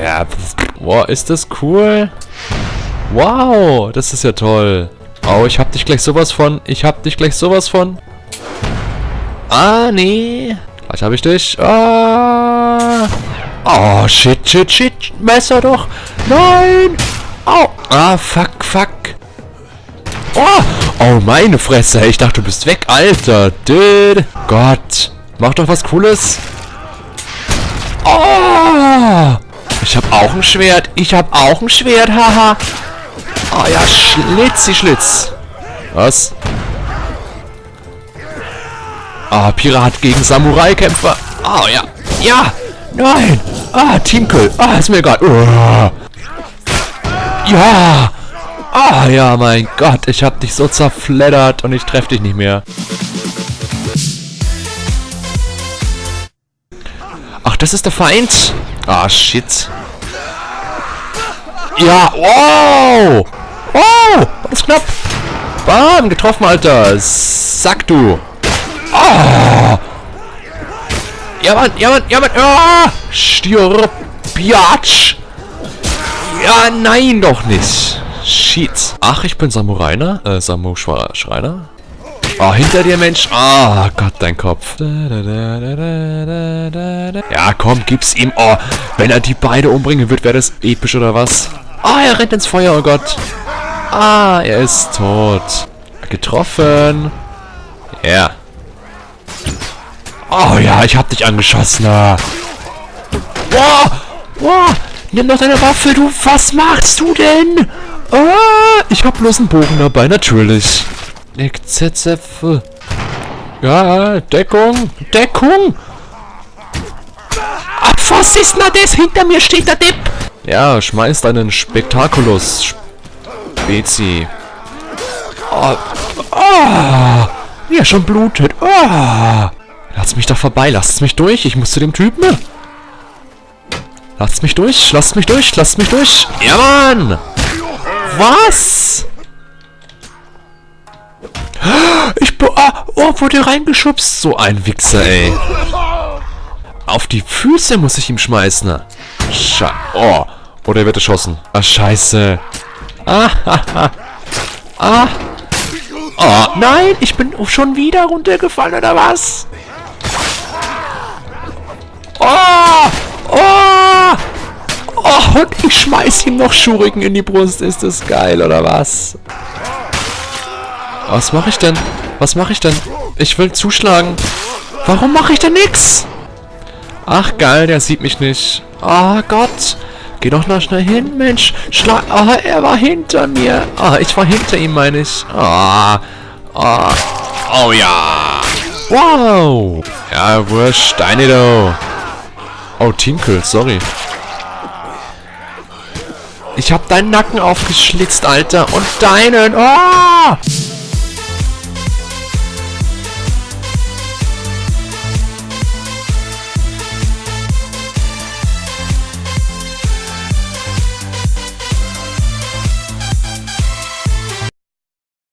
Ja, wow, ist das cool? Wow, das ist ja toll. Oh, ich hab dich gleich sowas von. Ah, nee. Gleich hab ich dich. Ah. Oh, shit. Messer doch. Nein. Au. Ah, fuck. Oh, meine Fresse. Ich dachte, du bist weg, Alter. Dude. Gott. Mach doch was Cooles. Oh. Ich hab auch ein Schwert. Haha. Oh ja, Schlitz. Was? Ah, Pirat gegen Samurai-Kämpfer. Oh ja. Ja. Nein. Ah, Teamkill. Ah, ist mir egal. Ja. Ah, ja, mein Gott. Ich hab dich so zerfleddert und ich treff dich nicht mehr. Ach, das ist der Feind. Ah, shit. Ja, wow. Oh, das ist knapp. Bam, getroffen, Alter. Sack, du. Oh. Ja, Mann. Ah, stirb, Biatch. Ja, nein, doch nicht. Shit. Ach, ich bin Samurai, Schreiner. Oh, hinter dir, Mensch. Ah, Gott, dein Kopf. Ja, komm, gib's ihm. Oh, wenn er die beide umbringen wird, wäre das episch, oder was? Ah, er rennt ins Feuer, oh Gott. Ah, er ist tot. Getroffen. Ja. Yeah. Oh ja, ich hab dich angeschossen. Wow, nimm doch deine Waffe, du. Was machst du denn? Ich hab bloß einen Bogen dabei, natürlich. Ja, Deckung. Ach, was ist denn das? Hinter mir steht der Depp. Ja, schmeißt einen Spektakulus. Spezi. Wie er schon blutet. Lasst mich doch vorbei. Lasst mich durch. Ich muss zu dem Typen. Lasst mich durch. Ja, Mann. Was? Wurde reingeschubst. So ein Wichser, ey. Auf die Füße muss ich ihm schmeißen. Oder er wird erschossen. Ah, scheiße. Oh, nein, ich bin schon wieder runtergefallen, oder was? Und ich schmeiß ihm noch Schuriken in die Brust. Ist das geil, oder was? Was mache ich denn? Ich will zuschlagen. Warum mache ich denn nix? Ach, geil, der sieht mich nicht. Oh Gott. Geh doch noch schnell hin, Mensch. Er war hinter mir. Ich war hinter ihm, meine ich. Oh ja. Wow. Ja, wurscht. Deine do. Oh, Teamkill, sorry. Ich hab deinen Nacken aufgeschlitzt, Alter. Und deinen.